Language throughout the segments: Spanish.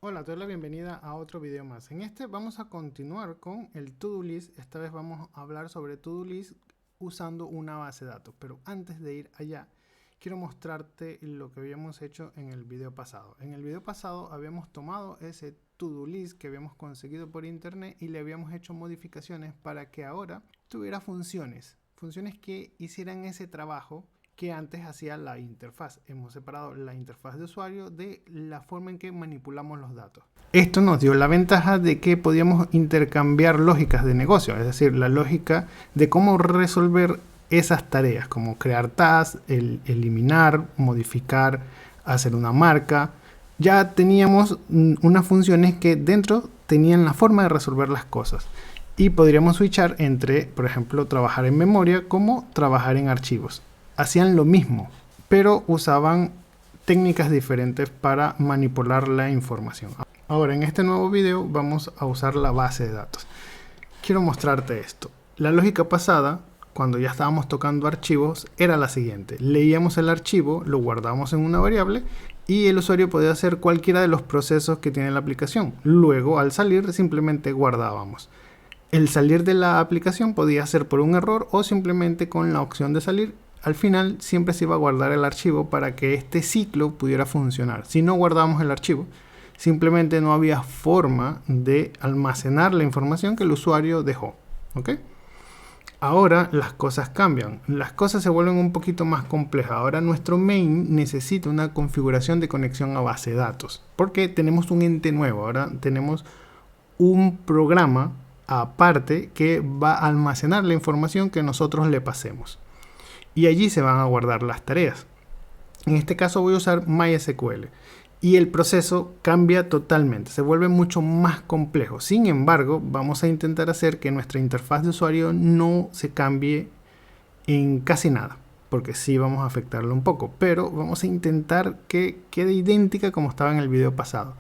Hola, te doy la bienvenida a otro video más. En este vamos a continuar con el To-Do List. Esta vez vamos a hablar sobre To-Do List usando una base de datos. Pero antes de ir allá, quiero mostrarte lo que habíamos hecho en el video pasado. En el video pasado habíamos tomado ese To-Do List que habíamos conseguido por internet y le habíamos hecho modificaciones para que ahora tuviera funciones que hicieran ese trabajo que antes hacía la interfaz. Hemos separado la interfaz de usuario de la forma en que manipulamos los datos. Esto nos dio la ventaja de que podíamos intercambiar lógicas de negocio, es decir, la lógica de cómo resolver esas tareas, como crear tasks, eliminar, modificar, hacer una marca. Ya teníamos unas funciones que dentro tenían la forma de resolver las cosas. Y podríamos switchar entre, por ejemplo, trabajar en memoria como trabajar en archivos. Hacían lo mismo, pero usaban técnicas diferentes para manipular la información. Ahora, en este nuevo video vamos a usar la base de datos. Quiero mostrarte esto. La lógica pasada, cuando ya estábamos tocando archivos, era la siguiente. Leíamos el archivo, lo guardábamos en una variable y el usuario podía hacer cualquiera de los procesos que tiene la aplicación. Luego, al salir, simplemente guardábamos. El salir de la aplicación podía ser por un error o simplemente con la opción de salir. Al final siempre se iba a guardar el archivo para que este ciclo pudiera funcionar. Si no guardábamos el archivo, simplemente no había forma de almacenar la información que el usuario dejó. ¿Ok? Ahora las cosas cambian. Las cosas se vuelven un poquito más complejas. Ahora nuestro main necesita una configuración de conexión a base de datos. Porque tenemos un ente nuevo. Ahora tenemos un programa aparte que va a almacenar la información que nosotros le pasemos. Y allí se van a guardar las tareas. En este caso voy a usar MySQL y el proceso cambia totalmente, se vuelve mucho más complejo. Sin embargo, vamos a intentar hacer que nuestra interfaz de usuario no se cambie en casi nada, porque sí vamos a afectarlo un poco, pero vamos a intentar que quede idéntica como estaba en el video pasado.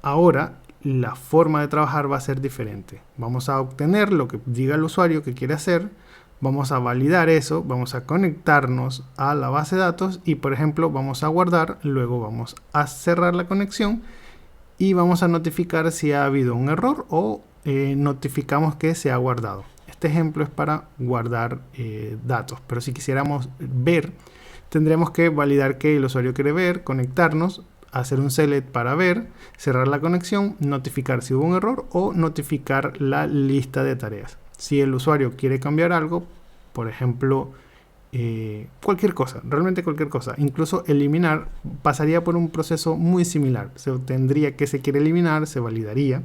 Ahora la forma de trabajar va a ser diferente. Vamos a obtener lo que diga el usuario que quiere hacer. Vamos a validar eso, vamos a conectarnos a la base de datos y, por ejemplo, vamos a guardar, luego vamos a cerrar la conexión y vamos a notificar si ha habido un error o notificamos que se ha guardado. Este ejemplo es para guardar datos, pero si quisiéramos ver, tendremos que validar que el usuario quiere ver, conectarnos, hacer un select para ver, cerrar la conexión, notificar si hubo un error o notificar la lista de tareas. Si el usuario quiere cambiar algo, por ejemplo, cualquier cosa, realmente cualquier cosa, incluso eliminar, pasaría por un proceso muy similar. Se obtendría que se quiere eliminar, se validaría,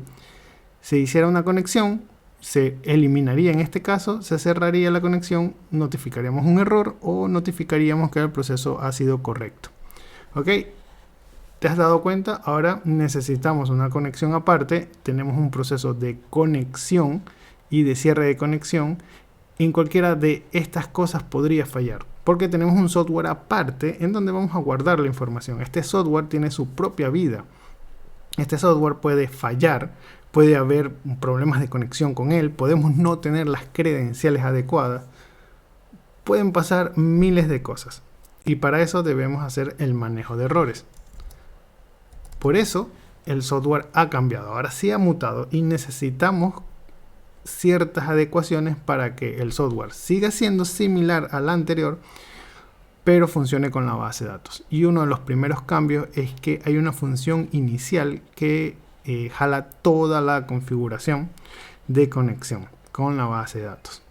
se hiciera una conexión, se eliminaría en este caso, se cerraría la conexión, notificaríamos un error o notificaríamos que el proceso ha sido correcto. ¿Ok? ¿Te has dado cuenta? Ahora necesitamos una conexión aparte, tenemos un proceso de conexión y de cierre de conexión. En cualquiera de estas cosas podría fallar, porque tenemos un software aparte en donde vamos a guardar la información. Este software tiene su propia vida. Este software puede fallar, puede haber problemas de conexión con él, podemos no tener las credenciales adecuadas, pueden pasar miles de cosas y para eso debemos hacer el manejo de errores. Por eso el software ha cambiado, ahora sí ha mutado y necesitamos ciertas adecuaciones para que el software siga siendo similar al anterior, pero funcione con la base de datos. Y uno de los primeros cambios es que hay una función inicial que jala toda la configuración de conexión con la base de datos.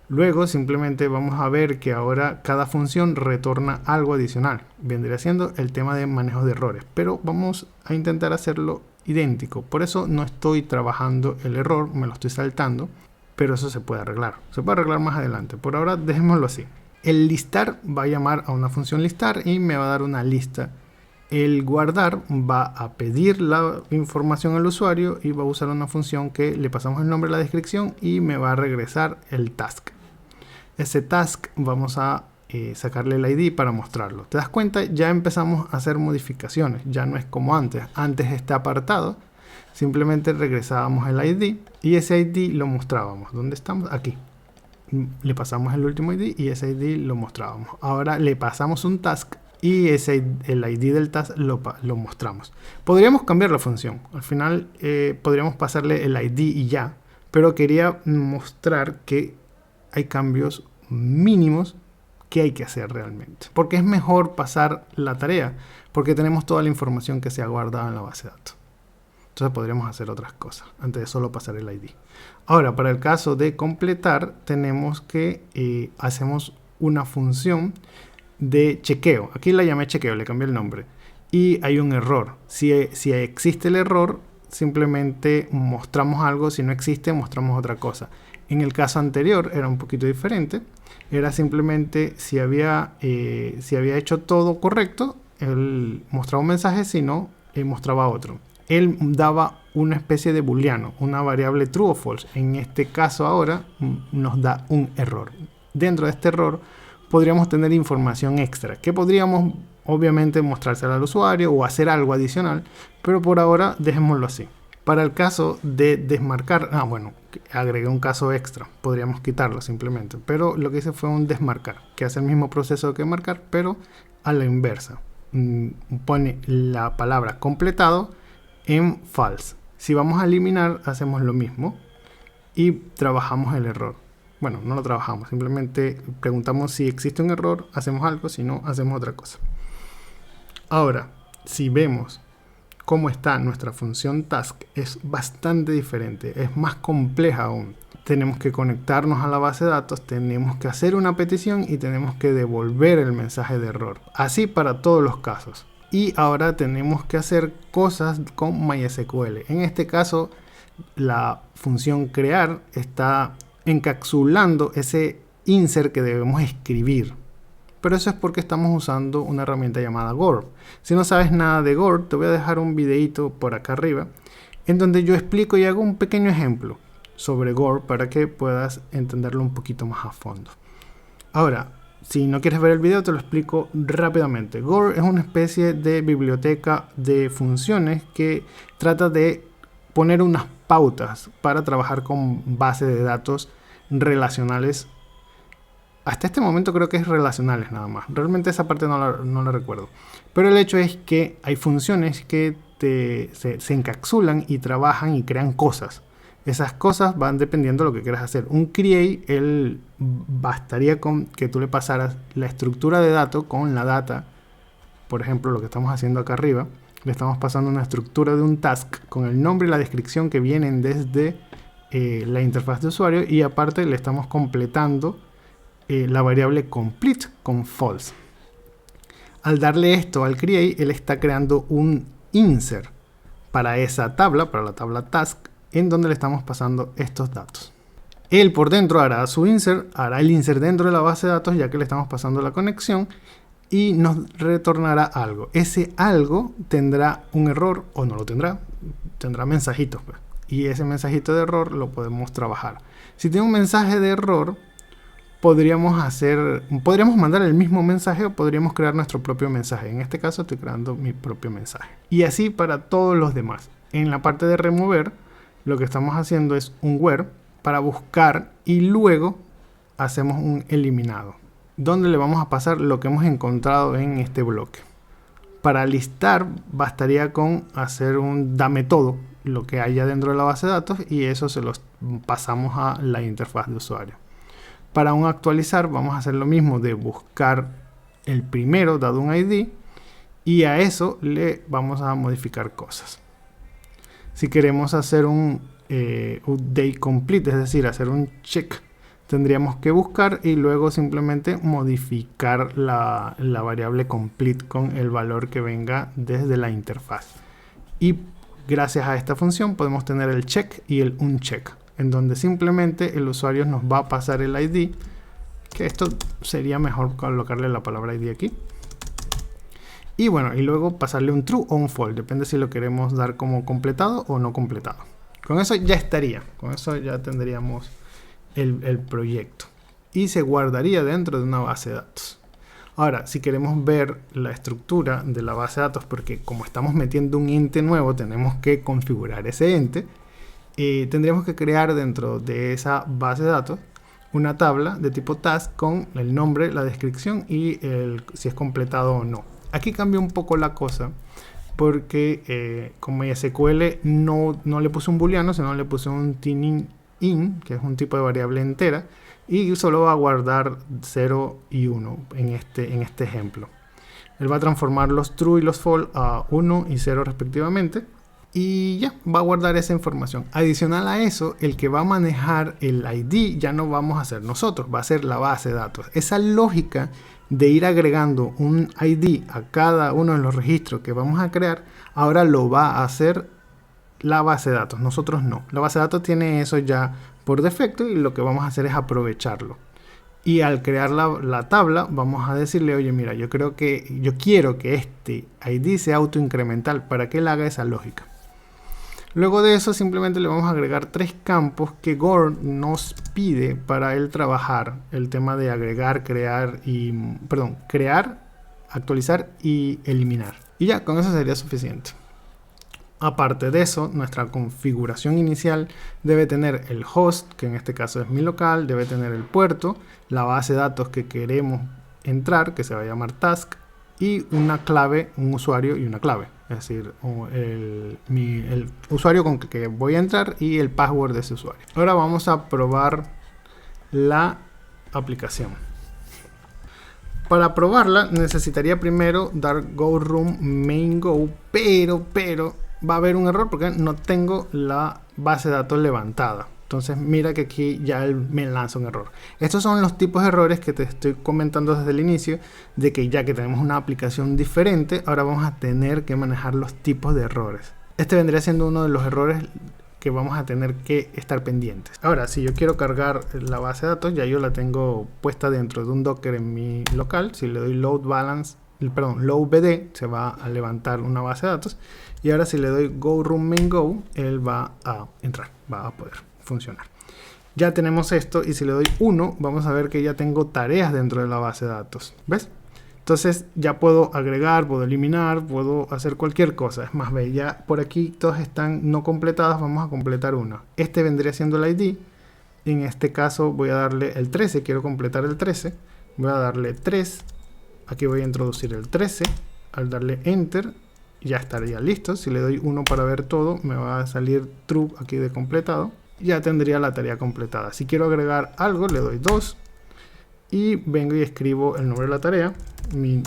Luego simplemente vamos a ver que ahora cada función retorna algo adicional. Vendría siendo el tema de manejo de errores, pero vamos a intentar hacerlo idéntico. Por eso no estoy trabajando el error, me lo estoy saltando, pero eso se puede arreglar. Se puede arreglar más adelante. Por ahora dejémoslo así. El listar va a llamar a una función listar y me va a dar una lista. El guardar va a pedir la información al usuario y va a usar una función que le pasamos el nombre, la descripción y me va a regresar el task. Ese task vamos a sacarle el ID para mostrarlo. ¿Te das cuenta? Ya empezamos a hacer modificaciones. Ya no es como antes. Antes este apartado, simplemente regresábamos el ID y ese ID lo mostrábamos. ¿Dónde estamos? Aquí. Le pasamos el último ID y ese ID lo mostrábamos. Ahora le pasamos un task y el ID del task lo mostramos. Podríamos cambiar la función. Al final podríamos pasarle el ID y ya, pero quería mostrar que hay cambios mínimos que hay que hacer realmente. Porque es mejor pasar la tarea, porque tenemos toda la información que se ha guardado en la base de datos. Entonces podríamos hacer otras cosas antes de solo pasar el ID. Ahora, para el caso de completar, tenemos que hacemos una función de chequeo. Aquí la llamé chequeo, le cambié el nombre. Y hay un error. Si existe el error, simplemente mostramos algo. Si no existe, mostramos otra cosa. En el caso anterior era un poquito diferente. Era simplemente si había hecho todo correcto, él mostraba un mensaje, si no, mostraba otro. Él daba una especie de booleano, una variable true o false. En este caso ahora nos da un error. Dentro de este error podríamos tener información extra que podríamos obviamente mostrársela al usuario o hacer algo adicional, pero por ahora dejémoslo así. Para el caso de desmarcar, bueno, agregué un caso extra, podríamos quitarlo simplemente, pero lo que hice fue un desmarcar, que hace el mismo proceso que marcar, pero a la inversa. Pone la palabra completado en false. Si vamos a eliminar, hacemos lo mismo y trabajamos el error. Bueno, no lo trabajamos, simplemente preguntamos si existe un error, hacemos algo, si no, hacemos otra cosa. Ahora, si vemos cómo está nuestra función task, es bastante diferente, es más compleja aún. Tenemos que conectarnos a la base de datos, tenemos que hacer una petición y tenemos que devolver el mensaje de error. Así para todos los casos. Y ahora tenemos que hacer cosas con MySQL. En este caso, la función crear está encapsulando ese insert que debemos escribir. Pero eso es porque estamos usando una herramienta llamada Gord. Si no sabes nada de Gord, te voy a dejar un videito por acá arriba en donde yo explico y hago un pequeño ejemplo sobre Gord para que puedas entenderlo un poquito más a fondo. Ahora, si no quieres ver el video, te lo explico rápidamente. Gord es una especie de biblioteca de funciones que trata de poner unas pautas para trabajar con bases de datos relacionales. Hasta este momento creo que es relacionales nada más. Realmente esa parte no la recuerdo. Pero el hecho es que hay funciones que se encapsulan y trabajan y crean cosas. Esas cosas van dependiendo de lo que quieras hacer. Un create, él bastaría con que tú le pasaras la estructura de datos con la data. Por ejemplo, lo que estamos haciendo acá arriba. Le estamos pasando una estructura de un task con el nombre y la descripción que vienen desde la interfaz de usuario. Y aparte le estamos completando la variable complete con false. Al darle esto al create, él está creando un insert para esa tabla, para la tabla task, en donde le estamos pasando estos datos. Él por dentro hará su insert, hará el insert dentro de la base de datos, ya que le estamos pasando la conexión, y nos retornará algo. Ese algo tendrá un error o no lo tendrá, tendrá mensajitos, pues. Y ese mensajito de error lo podemos trabajar. Si tiene un mensaje de error, podríamos mandar el mismo mensaje o podríamos crear nuestro propio mensaje. En este caso estoy creando mi propio mensaje. Y así para todos los demás. En la parte de remover, lo que estamos haciendo es un where para buscar y luego hacemos un eliminado, donde le vamos a pasar lo que hemos encontrado en este bloque. Para listar bastaría con hacer un dame todo, lo que haya dentro de la base de datos, y eso se los pasamos a la interfaz de usuario. Para un actualizar vamos a hacer lo mismo de buscar el primero dado un ID y a eso le vamos a modificar cosas. Si queremos hacer un update complete, es decir, hacer un check, tendríamos que buscar y luego simplemente modificar la variable complete con el valor que venga desde la interfaz. Y gracias a esta función podemos tener el check y el uncheck, en donde simplemente el usuario nos va a pasar el ID, que esto sería mejor colocarle la palabra ID aquí. Y bueno, y luego pasarle un true o un false, depende si lo queremos dar como completado o no completado. Con eso ya estaría, con eso ya tendríamos el proyecto. Y se guardaría dentro de una base de datos. Ahora, si queremos ver la estructura de la base de datos, porque como estamos metiendo un ente nuevo, tenemos que configurar ese ente. Tendríamos que crear dentro de esa base de datos una tabla de tipo task con el nombre, la descripción y si es completado o no. Aquí cambia un poco la cosa porque con MySQL no le puse un booleano, sino le puse un tying in, que es un tipo de variable entera, y solo va a guardar 0 y 1 en este ejemplo. Él va a transformar los true y los false a 1 y 0 respectivamente. Y ya, va a guardar esa información. Adicional a eso, el que va a manejar el ID ya no vamos a ser nosotros, va a ser la base de datos. Esa lógica de ir agregando un ID a cada uno de los registros que vamos a crear, ahora lo va a hacer la base de datos, nosotros no. La base de datos tiene eso ya por defecto y lo que vamos a hacer es aprovecharlo. Y al crear la tabla vamos a decirle, oye, mira, yo quiero que este ID sea autoincremental para que él haga esa lógica. Luego de eso simplemente le vamos a agregar 3 campos que Gore nos pide para él trabajar el tema de agregar, crear, actualizar y eliminar. Y ya, con eso sería suficiente. Aparte de eso, nuestra configuración inicial debe tener el host, que en este caso es mi local, debe tener el puerto, la base de datos que queremos entrar, que se va a llamar task, y una clave, un usuario y una clave. Es decir, el usuario con que voy a entrar y el password de ese usuario. Ahora vamos a probar la aplicación. Para probarla necesitaría primero dar go room main go, pero va a haber un error porque no tengo la base de datos levantada. Entonces mira que aquí ya me lanza un error. Estos son los tipos de errores que te estoy comentando desde el inicio, de que ya que tenemos una aplicación diferente, ahora vamos a tener que manejar los tipos de errores. Este vendría siendo uno de los errores que vamos a tener que estar pendientes. Ahora, si yo quiero cargar la base de datos, ya yo la tengo puesta dentro de un Docker en mi local. Si le doy load bd, se va a levantar una base de datos. Y ahora si le doy go room main go, él va a entrar, va a poder funcionar. Ya tenemos esto y si le doy 1, vamos a ver que ya tengo tareas dentro de la base de datos. ¿Ves? Entonces ya puedo agregar, puedo eliminar, puedo hacer cualquier cosa. Es más, ve, ya por aquí todas están no completadas, vamos a completar una. Este vendría siendo el ID. En este caso voy a darle el 13, quiero completar el 13. Voy a darle 3. Aquí voy a introducir el 13. Al darle Enter, ya estaría listo. Si le doy 1 para ver todo, me va a salir True aquí de completado. Ya tendría la tarea completada. Si quiero agregar algo, le doy 2. Y vengo y escribo el nombre de la tarea. Mi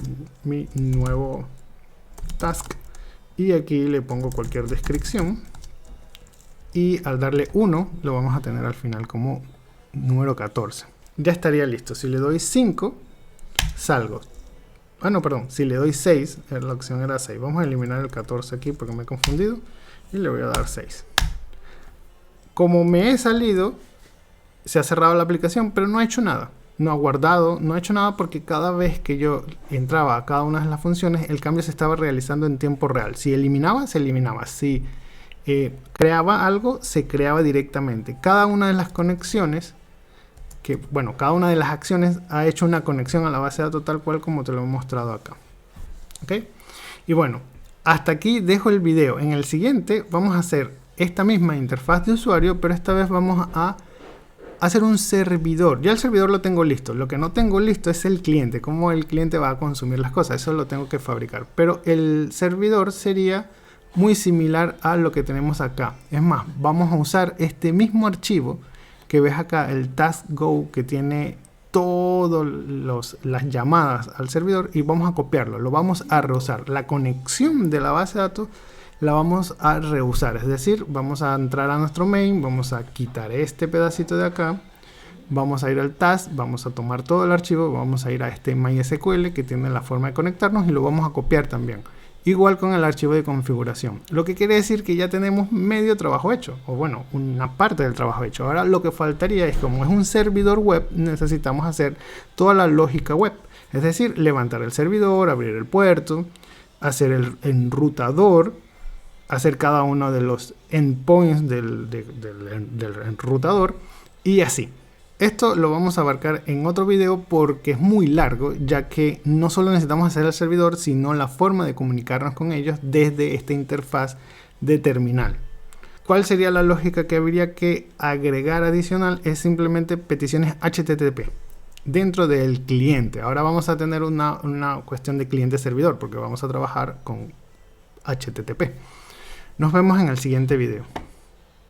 nuevo task. Y aquí le pongo cualquier descripción. Y al darle 1, lo vamos a tener al final como número 14. Ya estaría listo. Si le doy 5, salgo. Ah, no, perdón. Si le doy 6, la opción era 6. Vamos a eliminar el 14 aquí porque me he confundido. Y le voy a dar 6. Como me he salido, se ha cerrado la aplicación, pero no ha hecho nada. No ha guardado, no ha hecho nada porque cada vez que yo entraba a cada una de las funciones, el cambio se estaba realizando en tiempo real. Si eliminaba, se eliminaba. Si creaba algo, se creaba directamente. Cada una de las conexiones, cada una de las acciones ha hecho una conexión a la base de datos tal cual como te lo he mostrado acá. ¿Ok? Y bueno, hasta aquí dejo el video. En el siguiente vamos a hacer esta misma interfaz de usuario, pero esta vez vamos a hacer un servidor. Ya el servidor lo tengo listo. Lo que no tengo listo es el cliente, cómo el cliente va a consumir las cosas. Eso lo tengo que fabricar. Pero el servidor sería muy similar a lo que tenemos acá. Es más, vamos a usar este mismo archivo que ves acá, el task go, que tiene todas las llamadas al servidor, y vamos a copiarlo. Lo vamos a reusar. La conexión de la base de datos la vamos a reusar, es decir, vamos a entrar a nuestro main, vamos a quitar este pedacito de acá, vamos a ir al task, vamos a tomar todo el archivo, vamos a ir a este MySQL que tiene la forma de conectarnos y lo vamos a copiar también, igual con el archivo de configuración, lo que quiere decir que ya tenemos medio trabajo hecho, o bueno, una parte del trabajo hecho. Ahora lo que faltaría es, como es un servidor web, necesitamos hacer toda la lógica web, es decir, levantar el servidor, abrir el puerto, hacer el enrutador, hacer cada uno de los endpoints del enrutador y así. Esto lo vamos a abarcar en otro video porque es muy largo, ya que no solo necesitamos hacer el servidor, sino la forma de comunicarnos con ellos desde esta interfaz de terminal. ¿Cuál sería la lógica que habría que agregar adicional? Es simplemente peticiones HTTP dentro del cliente. Ahora vamos a tener una cuestión de cliente-servidor porque vamos a trabajar con HTTP. Nos vemos en el siguiente video.